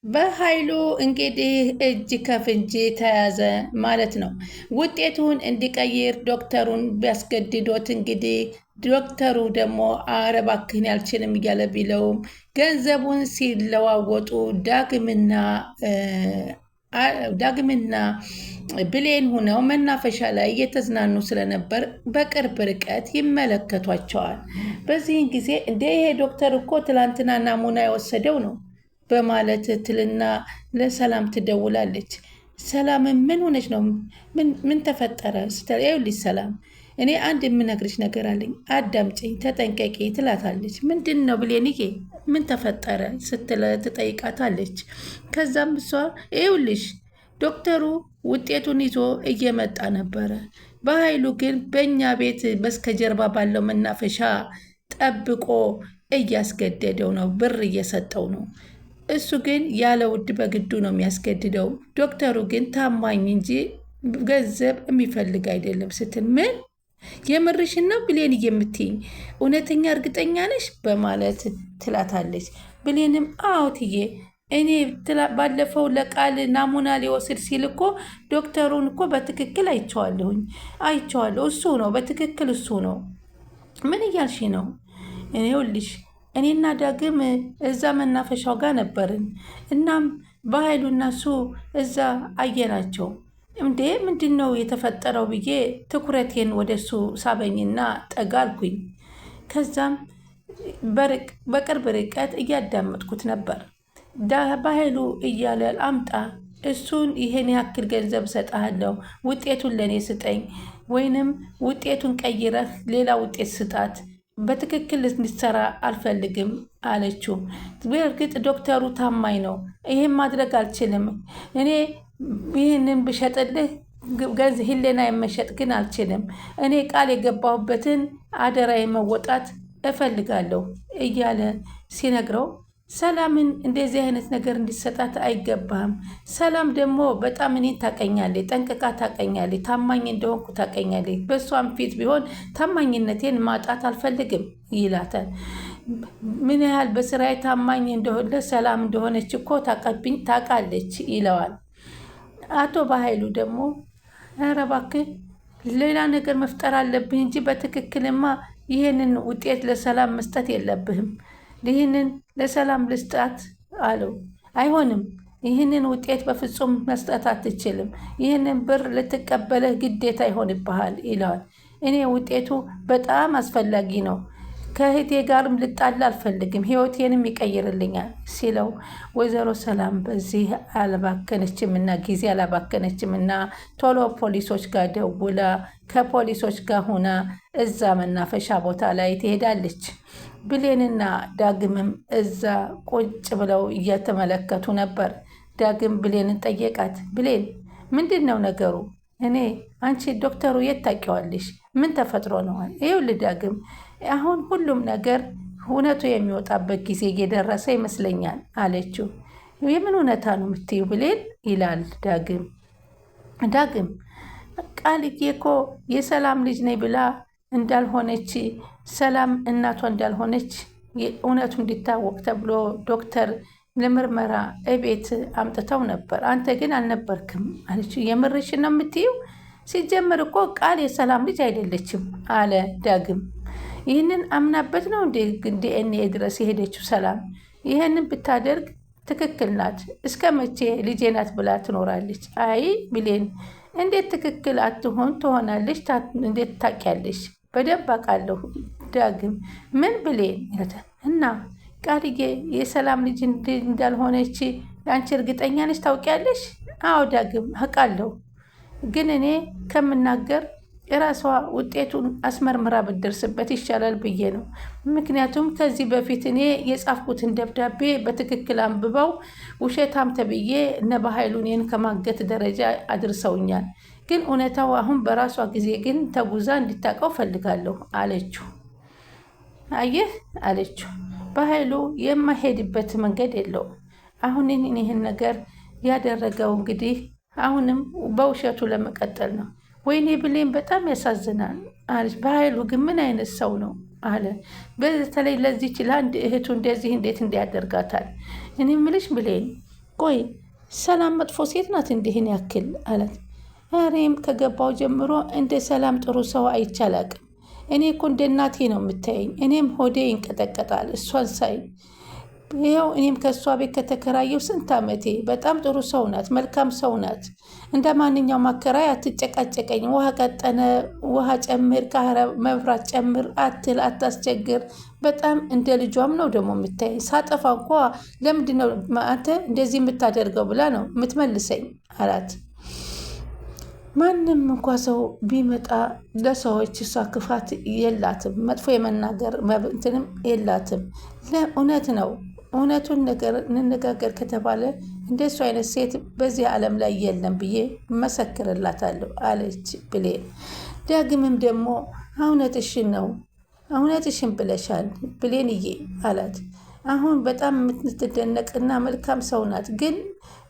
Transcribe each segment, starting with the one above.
በኃይሉ እንግዲህ እጅ ከፍንጅ ተያዘ ማለት ነው። ውጤቱን እንዲቀይር ዶክተሩን ቢያስገድዶት እንግዲህ ዶክተሩ ደግሞ ኧረ እባክህን አልችልም እያለ ቢለውም ገንዘቡን ሲለዋወጡ ዳግምና ብሌን ሆነው መናፈሻ ላይ እየተዝናኑ ስለነበር በቅርብ ርቀት ይመለከቷቸዋል። በዚህን ጊዜ እንደ ይሄ ዶክተር እኮ ትላንትና ናሙና የወሰደው ነው በማለት ትልና ለሰላም ትደውላለች። ሰላም ምን ሆነች ነው? ምን ተፈጠረ ስትል ይኸውልሽ ሰላም እኔ አንድ የምነግርሽ ነገር አለኝ አዳምጪኝ፣ ተጠንቀቂ ትላታለች። ምንድን ነው ብሌንዬ ምን ተፈጠረ ስትል ትጠይቃታለች። ከዛም እሷ ይኸውልሽ ዶክተሩ ውጤቱን ይዞ እየመጣ ነበረ። በኃይሉ ግን በእኛ ቤት በስተጀርባ ባለው መናፈሻ ጠብቆ እያስገደደው ነው፣ ብር እየሰጠው ነው። እሱ ግን ያለ ውድ በግዱ ነው የሚያስገድደው። ዶክተሩ ግን ታማኝ እንጂ ገንዘብ የሚፈልግ አይደለም ስትል ምን የምርሽን ነው ብሌን የምትይኝ እውነተኛ እርግጠኛ ነሽ በማለት ትላታለች። ብሌንም አዎ ትዬ እኔ ባለፈው ለቃል ናሙና ሊወስድ ሲል እኮ ዶክተሩን እኮ በትክክል አይቼዋለሁ። እሱ ነው በትክክል እሱ ነው። ምን እያልሽ ነው? እኔውልሽ እኔና ዳግም እዛ መናፈሻው ጋር ነበርን። እናም በኃይሉና እሱ እዛ አየናቸው። እንዴ ምንድን ነው የተፈጠረው ብዬ ትኩረቴን ወደሱ ሳበኝና ጠጋ አልኩኝ። ከዛም በቅርብ ርቀት እያዳመጥኩት ነበር። በኃይሉ እያለ አምጣ እሱን ይሄን ያክል ገንዘብ እሰጥሃለሁ፣ ውጤቱን ለእኔ ስጠኝ፣ ወይንም ውጤቱን ቀይረህ ሌላ ውጤት ስጣት፣ በትክክል እንዲሰራ አልፈልግም አለችው። በእርግጥ ዶክተሩ ታማኝ ነው፣ ይሄን ማድረግ አልችልም። እኔ ይህንን ብሸጥልህ ገንዘብ ሂሌና የመሸጥ ግን አልችልም። እኔ ቃል የገባሁበትን አደራ የመወጣት እፈልጋለሁ እያለ ሲነግረው ሰላምን እንደዚህ አይነት ነገር እንዲሰጣት አይገባም። ሰላም ደግሞ በጣም እኔን ታቀኛለች፣ ጠንቅቃ ታቀኛለች፣ ታማኝ እንደሆንኩ ታቀኛለች። በእሷም ፊት ቢሆን ታማኝነቴን ማጣት አልፈልግም ይላታል። ምን ያህል በስራዬ ታማኝ እንደሆነ ሰላም እንደሆነች እኮ ታውቃለች ይለዋል። አቶ በኃይሉ ደግሞ ኧረ እባክህ ሌላ ነገር መፍጠር አለብህ እንጂ በትክክልማ ይህንን ውጤት ለሰላም መስጠት የለብህም። ይህንን ለሰላም ልስጣት አለው። አይሆንም፣ ይህንን ውጤት በፍጹም መስጠት አትችልም። ይህንን ብር ልትቀበለህ ግዴታ ይሆንብሃል ይለዋል። እኔ ውጤቱ በጣም አስፈላጊ ነው፣ ከእህቴ ጋርም ልጣላ አልፈልግም፣ ህይወቴንም ይቀይርልኛል ሲለው ወይዘሮ ሰላም በዚህ አላባከነችምና ጊዜ አላባከነችምና ቶሎ ፖሊሶች ጋር ደውላ ከፖሊሶች ጋር ሆና እዛ መናፈሻ ቦታ ላይ ትሄዳለች። ብሌንና ዳግምም እዛ ቁጭ ብለው እየተመለከቱ ነበር። ዳግም ብሌንን ጠየቃት። ብሌን ምንድን ነው ነገሩ? አንቺ ዶክተሩ የት ታውቂዋለሽ? ምን ተፈጥሮ ነው? ይኸውልህ ዳግም አሁን ሁሉም ነገር እውነቱ የሚወጣበት ጊዜ እየደረሰ ይመስለኛል አለችው። የምን እውነታ ነው የምትይው ብሌን ይላል ዳግም ቃልዬ እኮ የሰላም ልጅ ነኝ ብላ እንዳልሆነች ሰላም እናቷ እንዳልሆነች እውነቱ እንዲታወቅ ተብሎ ዶክተር ለምርመራ እቤት አምጥተው ነበር። አንተ ግን አልነበርክም አለችው። የምርሽን ነው የምትይው? ሲጀምር እኮ ቃል የሰላም ልጅ አይደለችም አለ ዳግም። ይህንን አምናበት ነው እንደ ዲኤንኤ ድረስ የሄደችው ሰላም። ይህንን ብታደርግ ትክክል ናት። እስከ መቼ ልጄ ናት ብላ ትኖራለች? አይ ብሌን እንዴት ትክክል አትሆን ትሆናለች? እንዴት ታውቂያለሽ? በደንብ አውቃለሁ ዳግም። ምን ብሌን እና ቃልዬ የሰላም ልጅ እንዳልሆነች አንቺ እርግጠኛ ነች? ታውቂያለሽ? አዎ ዳግም አውቃለሁ፣ ግን እኔ ከምናገር የራሷ ውጤቱን አስመርምራ ብትደርስበት ይሻላል ብዬ ነው። ምክንያቱም ከዚህ በፊት እኔ የጻፍኩትን ደብዳቤ በትክክል አንብበው ውሸታም ተብዬ እነ በኃይሉ እኔን ከማገት ደረጃ አድርሰውኛል። ግን እውነታው አሁን በራሷ ጊዜ ግን ተጉዛ እንድታውቀው ፈልጋለሁ አለችው። አየህ አለችው፣ በኃይሉ የማይሄድበት መንገድ የለውም። አሁን ይህን ነገር ያደረገው እንግዲህ አሁንም በውሸቱ ለመቀጠል ነው። ወይኔ ብሌን በጣም ያሳዝናል አለች። በኃይሉ ግን ምን አይነት ሰው ነው አለ። በተለይ ለዚች ለአንድ እህቱ እንደዚህ እንዴት እንዲያደርጋታል? እኔ ምልሽ ብሌን ቆይ ሰላም መጥፎ ሴት ናት እንዲህን ያክል አላት። እኔም ከገባው ጀምሮ እንደ ሰላም ጥሩ ሰው አይቻላቅም። እኔ እኮ እንደ እናቴ ነው የምታየኝ። እኔም ሆዴ ይንቀጠቀጣል እሷን ሳይ። ይኸው እኔም ከእሷ ቤት ከተከራየው ስንት ዓመቴ። በጣም ጥሩ ሰው ናት፣ መልካም ሰው ናት። እንደ ማንኛውም አከራይ አትጨቃጨቀኝ። ውሃ ቀጠነ፣ ውሃ ጨምር፣ መብራት ጨምር አትል፣ አታስቸግር። በጣም እንደ ልጇም ነው ደግሞ የምታይ። ሳጠፋ እንኳ ለምንድን ነው አንተ እንደዚህ የምታደርገው ብላ ነው የምትመልሰኝ አላት። ማንም እንኳ ሰው ቢመጣ ለሰዎች እሷ ክፋት የላትም፣ መጥፎ የመናገር እንትንም የላትም። ለእውነት ነው። እውነቱን ነገር እንነጋገር ከተባለ እንደሱ አይነት ሴት በዚህ ዓለም ላይ የለም ብዬ መሰክርላታለሁ አለች ብሌን። ዳግምም ደግሞ እውነትሽን ነው፣ እውነትሽን ብለሻል ብሌንዬ አላት። አሁን በጣም የምትደነቅና መልካም ሰው ናት። ግን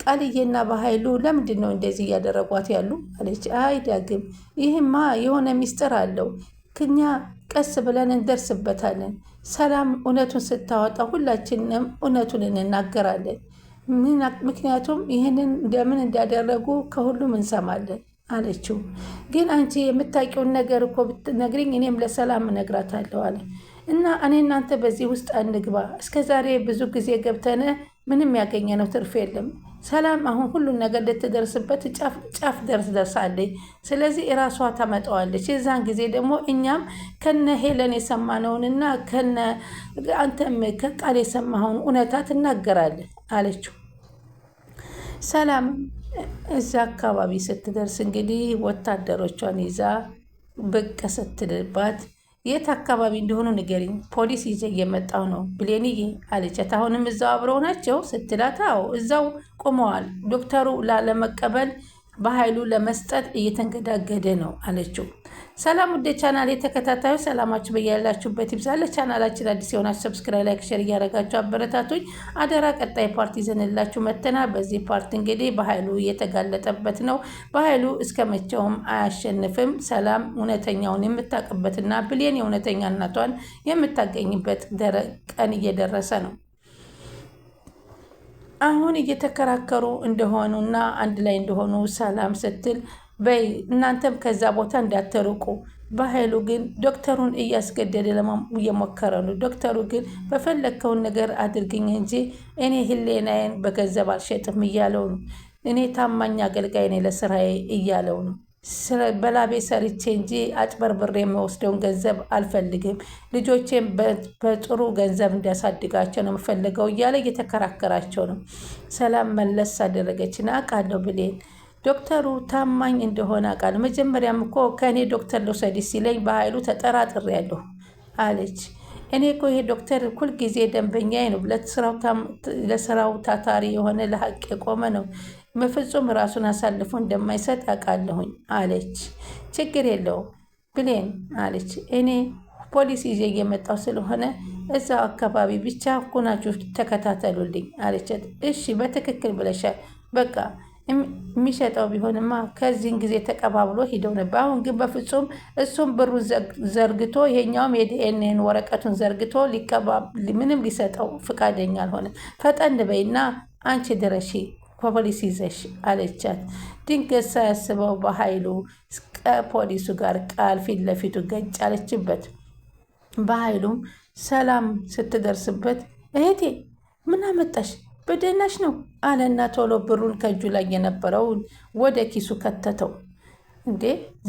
ቃልዬና በኃይሉ ለምንድን ነው እንደዚህ እያደረጓት ያሉ አለች። አይ ዳግም፣ ይህማ የሆነ ሚስጥር አለው። እኛ ቀስ ብለን እንደርስበታለን። ሰላም እውነቱን ስታወጣ ሁላችንም እውነቱን እንናገራለን። ምክንያቱም ይህንን እንደምን እንዳደረጉ ከሁሉም እንሰማለን አለችው። ግን አንቺ የምታውቂውን ነገር እኮ ብትነግሪኝ እኔም ለሰላም እነግራታለሁ አለ። እና እኔ እናንተ በዚህ ውስጥ አንግባ። እስከ ዛሬ ብዙ ጊዜ ገብተን ምንም ያገኘነው ትርፍ የለም። ሰላም አሁን ሁሉን ነገር ልትደርስበት ጫፍ ደርሳለች። ስለዚህ እራሷ ታመጣዋለች። የዛን ጊዜ ደግሞ እኛም ከነ ሄለን የሰማነውንና ከነ አንተም ከቃል የሰማኸውን እውነታ ትናገራለህ አለችው። ሰላም እዛ አካባቢ ስትደርስ እንግዲህ ወታደሮቿን ይዛ ብቅ ስትልባት የት አካባቢ እንደሆኑ ንገሪኝ፣ ፖሊስ ይዤ እየመጣሁ ነው ብሌንዬ አለቻት። አሁንም እዛው አብረው ናቸው ስትላት፣ አዎ እዛው ቆመዋል። ዶክተሩ ላለመቀበል በኃይሉ ለመስጠት እየተንገዳገደ ነው አለችው። ሰላም ወደ ቻናል የተከታታዩ ሰላማችሁ በያላችሁበት ይብዛለ። ቻናላችን አዲስ የሆናችሁ ሰብስክራይብ፣ ላይክ፣ ሼር እያደረጋችሁ አበረታቱኝ አደራ። ቀጣይ ፓርቲ ይዘንላችሁ መጥተናል። በዚህ ፓርቲ እንግዲህ በኃይሉ እየተጋለጠበት ነው። በኃይሉ እስከ መቼውም አያሸንፍም። ሰላም እውነተኛውን የምታውቅበትና ብሌን የእውነተኛ እናቷን የምታገኝበት ቀን እየደረሰ ነው። አሁን እየተከራከሩ እንደሆኑና አንድ ላይ እንደሆኑ ሰላም ስትል በይ እናንተም ከዛ ቦታ እንዳትርቁ። በኃይሉ ግን ዶክተሩን እያስገደደ እየሞከረ ነው። ዶክተሩ ግን በፈለግከውን ነገር አድርግኝ እንጂ እኔ ህሌናዬን በገንዘብ አልሸጥም እያለው ነው። እኔ ታማኝ አገልጋይ ነኝ ለስራዬ እያለው ነው። በላቤ ሰርቼ እንጂ አጭበርብሬ የምወስደውን ገንዘብ አልፈልግም። ልጆቼን በጥሩ ገንዘብ እንዲያሳድጋቸው ነው የምፈልገው እያለ እየተከራከራቸው ነው። ሰላም መለስ አደረገችና አውቃለሁ ብሌን ዶክተሩ ታማኝ እንደሆነ አውቃለሁ። መጀመሪያም እኮ ከእኔ ዶክተር ልውሰድሽ ሲለኝ በኃይሉ ተጠራጥሬያለሁ አለች። እኔ እኮ ይሄ ዶክተር ሁልጊዜ ደንበኛዬ ነው፣ ለስራው ታታሪ የሆነ ለሀቅ የቆመ ነው። በፍጹም ራሱን አሳልፎ እንደማይሰጥ አውቃለሁኝ አለች። ችግር የለውም ብሌን አለች። እኔ ፖሊስ ይዤ እየመጣሁ ስለሆነ እዛው አካባቢ ብቻ ኩናችሁ ተከታተሉልኝ አለቻት። እሺ በትክክል ብለሻል። በቃ የሚሸጠው ቢሆንማ ከዚህን ጊዜ ተቀባብሎ ሂደው ነበር። አሁን ግን በፍጹም እሱም ብሩን ዘርግቶ ይሄኛውም የዲኤንኤን ወረቀቱን ዘርግቶ ምንም ሊሰጠው ፍቃደኛ አልሆነም። ፈጠን በይና አንቺ ድረሺ ፖሊስ ይዘሽ አለቻት። ድንገት ሳያስበው በኃይሉ ከፖሊሱ ጋር ቃል ፊት ለፊቱ ገጭ አለችበት። በኃይሉም ሰላም ስትደርስበት እህቴ ምን አመጣሽ? በደህናሽ ነው አለና ቶሎ ብሩን ከእጁ ላይ የነበረውን ወደ ኪሱ ከተተው። እንዴ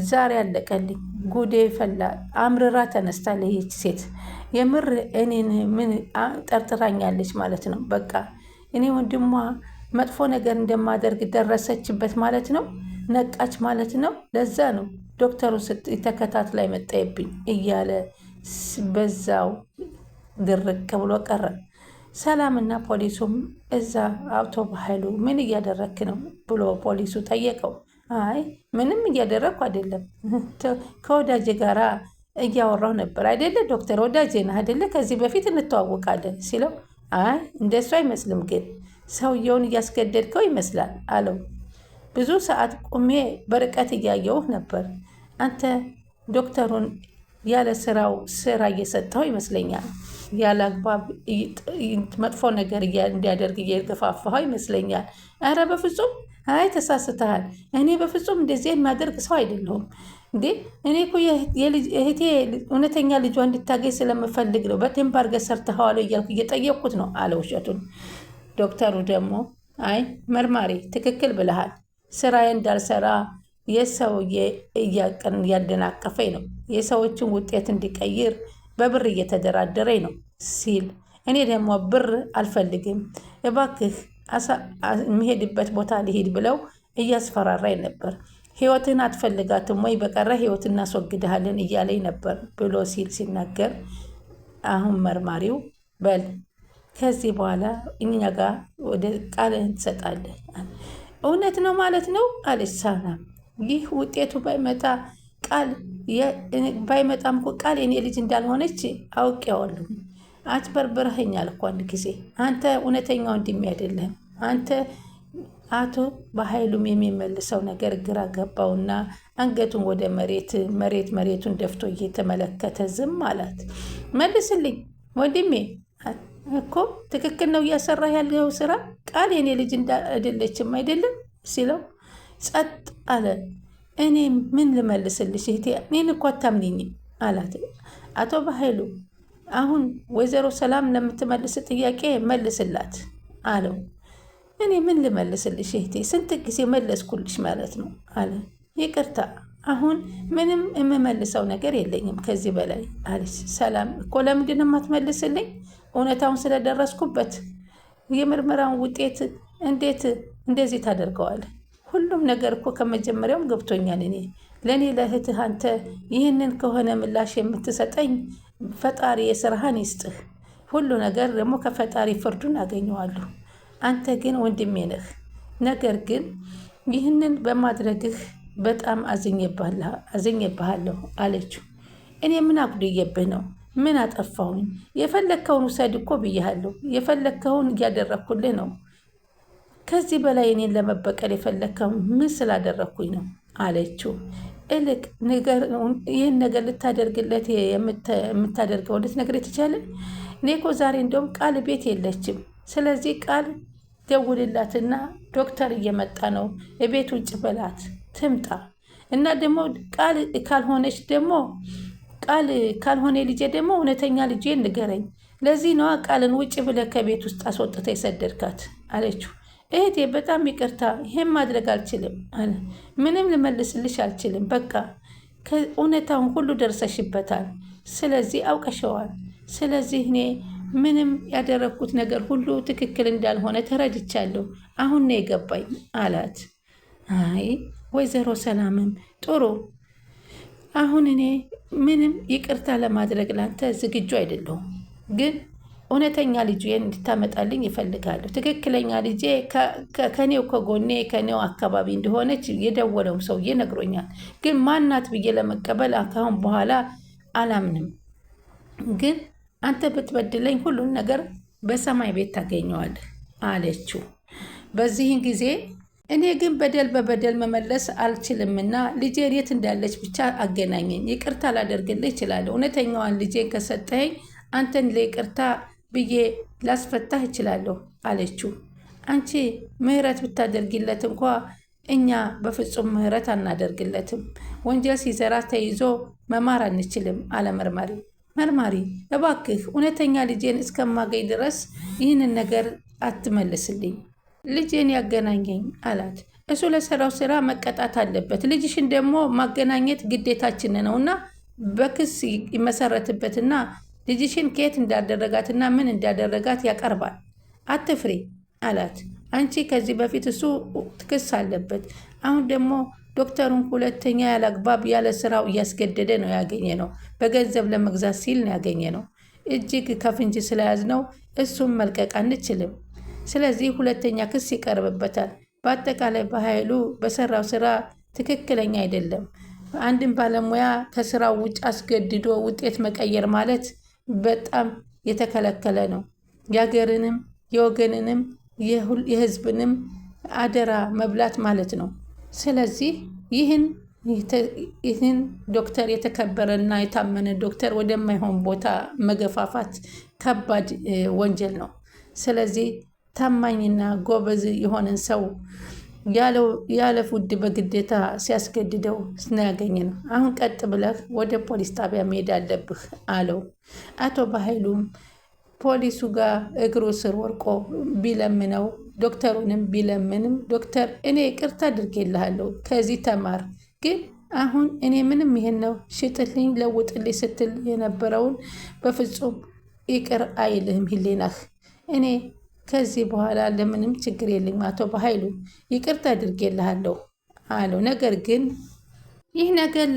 ዛሬ አለቀልኝ፣ ጉዴ ፈላ። አምርራ ተነስታለች ይህች ሴት። የምር እኔን ምን ጠርጥራኛለች ማለት ነው። በቃ እኔ ወንድሟ መጥፎ ነገር እንደማደርግ ደረሰችበት ማለት ነው። ነቃች ማለት ነው። ለዛ ነው ዶክተሩ ተከታትላ መጣየብኝ እያለ በዛው ድርቅ ብሎ ቀረ። ሰላምና ፖሊሱም እዛ አቶ በኃይሉ ምን እያደረክ ነው ብሎ ፖሊሱ ጠየቀው። አይ ምንም እያደረግኩ አይደለም፣ ከወዳጄ ጋራ እያወራሁ ነበር። አይደለ ዶክተር፣ ወዳጄ ነህ አይደለ? ከዚህ በፊት እንተዋወቃለን ሲለው፣ አይ እንደሱ አይመስልም፣ ግን ሰውየውን እያስገደድከው ይመስላል አለው። ብዙ ሰዓት ቁሜ በርቀት እያየውህ ነበር። አንተ ዶክተሩን ያለ ስራው ስራ እየሰጠው ይመስለኛል። ያለ አግባብ መጥፎ ነገር እንዲያደርግ እየገፋፋሁ ይመስለኛል። ኧረ በፍጹም አይ ተሳስተሃል። እኔ በፍጹም እንደዚህ የማደርግ ሰው አይደለሁም። እንዴ እኔ እኮ እህቴ እውነተኛ ልጇ እንድታገኝ ስለምፈልግ ነው። በደንብ አድርገህ ሰርተኸዋል እያልኩ እየጠየቅኩት ነው አለ ውሸቱን። ዶክተሩ ደግሞ አይ መርማሪ ትክክል ብለሃል፣ ስራዬ እንዳልሰራ የሰውዬ እያደናቀፈኝ ነው፣ የሰዎችን ውጤት እንዲቀይር በብር እየተደራደረኝ ነው ሲል፣ እኔ ደግሞ ብር አልፈልግም እባክህ የሚሄድበት ቦታ ሊሄድ ብለው እያስፈራራኝ ነበር። ህይወትን አትፈልጋትም ወይ? በቀረ ህይወት እናስወግድሃለን እያለኝ ነበር ብሎ ሲናገር፣ አሁን መርማሪው በል ከዚህ በኋላ እኛ ጋር ወደ ቃልህን ትሰጣለህ። እውነት ነው ማለት ነው አለች ሳና። ይህ ውጤቱ ባይመጣም እኮ ቃል የኔ ልጅ እንዳልሆነች አውቄዋለሁ። አጭበርብረኸኛል እኮ አንድ ጊዜ። አንተ እውነተኛ ወንድሜ አይደለህም። አንተ አቶ በኃይሉም የሚመልሰው ነገር ግራ ገባውና አንገቱን ወደ መሬቱን ደፍቶ እየተመለከተ ዝም አላት። መልስልኝ ወንድሜ እኮ ትክክል ነው እያሰራ ያለው ስራ። ቃል የኔ ልጅ አይደለችም አይደለም ሲለው ጸጥ አለ። እኔ ምን ልመልስልሽ እህቴ? እኔን እኮ አታምኒኝም አላት። አቶ በኃይሉ አሁን ወይዘሮ ሰላም ለምትመልስ ጥያቄ መልስላት አለው። እኔ ምን ልመልስልሽ እህቴ? ስንት ጊዜ መለስኩልሽ ማለት ነው አለ። ይቅርታ አሁን ምንም የምመልሰው ነገር የለኝም ከዚህ በላይ አለች። ሰላም እኮ ለምንድን ነው የማትመልስልኝ? እውነታውን ስለደረስኩበት የምርመራውን ውጤት እንዴት እንደዚህ ታደርገዋለህ? ሁሉም ነገር እኮ ከመጀመሪያውም ገብቶኛል። እኔ ለእኔ ለእህትህ አንተ ይህንን ከሆነ ምላሽ የምትሰጠኝ ፈጣሪ የስራህን ይስጥህ። ሁሉ ነገር ደግሞ ከፈጣሪ ፍርዱን አገኘዋለሁ። አንተ ግን ወንድሜ ነህ። ነገር ግን ይህንን በማድረግህ በጣም አዝኜብሃለሁ አለችው። እኔ ምን አጉድዬብህ ነው? ምን አጠፋሁኝ? የፈለግከውን ውሰድ እኮ ብያለሁ። የፈለግከውን እያደረግኩልህ ነው። ከዚህ በላይ እኔን ለመበቀል የፈለግከው ምን ስላደረግኩኝ ነው አለችው። እልቅ ይህን ነገር ልታደርግለት የምታደርገው ልትነግር የተቻለ እኔ እኮ ዛሬ እንደውም ቃል ቤት የለችም። ስለዚህ ቃል ደውልላትና ዶክተር እየመጣ ነው የቤት ውጭ በላት ትምጣ እና ደግሞ ቃል ካልሆነ ልጄ ደግሞ እውነተኛ ልጄ ንገረኝ። ለዚህ ነዋ ቃልን ውጭ ብለህ ከቤት ውስጥ አስወጥተ የሰደድካት አለችው። እህቴ በጣም ይቅርታ፣ ይሄን ማድረግ አልችልም አለ። ምንም ልመልስልሽ አልችልም። በቃ እውነታውን ሁሉ ደርሰሽበታል። ስለዚህ አውቀሸዋል። ስለዚህ እኔ ምንም ያደረግኩት ነገር ሁሉ ትክክል እንዳልሆነ ተረድቻለሁ። አሁን ነው የገባኝ አላት። አይ ወይዘሮ ሰላምም ጥሩ፣ አሁን እኔ ምንም ይቅርታ ለማድረግ ላንተ ዝግጁ አይደለሁም፣ ግን እውነተኛ ልጄን እንድታመጣልኝ ይፈልጋለሁ። ትክክለኛ ልጄ ከኔው ከጎኔ ከኔው አካባቢ እንደሆነች የደወለውም ሰውዬ ነግሮኛል። ግን ማናት ብዬ ለመቀበል ካሁን በኋላ አላምንም። ግን አንተ ብትበድለኝ ሁሉን ነገር በሰማይ ቤት ታገኘዋለህ አለችው። በዚህን ጊዜ እኔ ግን በደል በበደል መመለስ አልችልምና ልጄን የት እንዳለች ብቻ አገናኘኝ። ይቅርታ ላደርግልህ እችላለሁ። እውነተኛዋን ልጄን ከሰጠኸኝ አንተን ለይቅርታ ብዬ ላስፈታህ እችላለሁ አለችው። አንቺ ምህረት ብታደርጊለት እንኳ እኛ በፍጹም ምህረት አናደርግለትም። ወንጀል ሲሰራ ተይዞ መማር አንችልም አለ መርማሪ። መርማሪ እባክህ እውነተኛ ልጄን እስከማገኝ ድረስ ይህንን ነገር አትመልስልኝ፣ ልጄን ያገናኘኝ አላት። እሱ ለሰራው ስራ መቀጣት አለበት። ልጅሽን ደግሞ ማገናኘት ግዴታችን ነውና በክስ ይመሰረትበትና ልጅሽን ከየት እንዳደረጋትና ምን እንዳደረጋት ያቀርባል። አትፍሪ አላት። አንቺ ከዚህ በፊት እሱ ክስ አለበት። አሁን ደግሞ ዶክተሩን ሁለተኛ ያለአግባብ ያለ ስራው እያስገደደ ነው ያገኘ ነው። በገንዘብ ለመግዛት ሲል ነው ያገኘ ነው። እጅግ ከፍንጅ ስለያዝነው እሱም መልቀቅ አንችልም። ስለዚህ ሁለተኛ ክስ ይቀርብበታል። በአጠቃላይ በኃይሉ በሰራው ስራ ትክክለኛ አይደለም። አንድን ባለሙያ ከስራው ውጭ አስገድዶ ውጤት መቀየር ማለት በጣም የተከለከለ ነው። የሀገርንም የወገንንም የህዝብንም አደራ መብላት ማለት ነው። ስለዚህ ይህን ዶክተር የተከበረና የታመነ ዶክተር ወደማይሆን ቦታ መገፋፋት ከባድ ወንጀል ነው። ስለዚህ ታማኝና ጎበዝ የሆነን ሰው ያለ ፍርድ በግዴታ ሲያስገድደው ስናያገኝ ነው። አሁን ቀጥ ብለህ ወደ ፖሊስ ጣቢያ መሄድ አለብህ አለው። አቶ በኃይሉም ፖሊሱ ጋር እግሩ ስር ወርቆ ቢለምነው ዶክተሩንም ቢለምንም ዶክተር እኔ ይቅርታ አድርጌልሃለሁ ከዚህ ተማር፣ ግን አሁን እኔ ምንም ይሄን ነው ሽጥልኝ ለውጥልኝ ስትል የነበረውን በፍጹም ይቅር አይልህም ህሊናህ። እኔ ከዚህ በኋላ ለምንም ችግር የለኝም አቶ በኃይሉ ይቅርታ አድርጌልሃለሁ አለው። ነገር ግን ይህ ነገር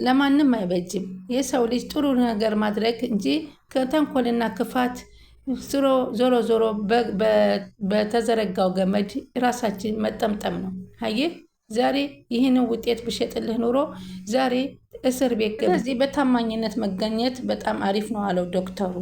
ለማንም አይበጅም። የሰው ልጅ ጥሩ ነገር ማድረግ እንጂ ከተንኮልና ክፋት ዞሮ በተዘረጋው ገመድ ራሳችን መጠምጠም ነው። አየህ ዛሬ ይህንን ውጤት ብሸጥልህ ኑሮ ዛሬ እስር ቤት። ስለዚህ በታማኝነት መገኘት በጣም አሪፍ ነው አለው ዶክተሩ።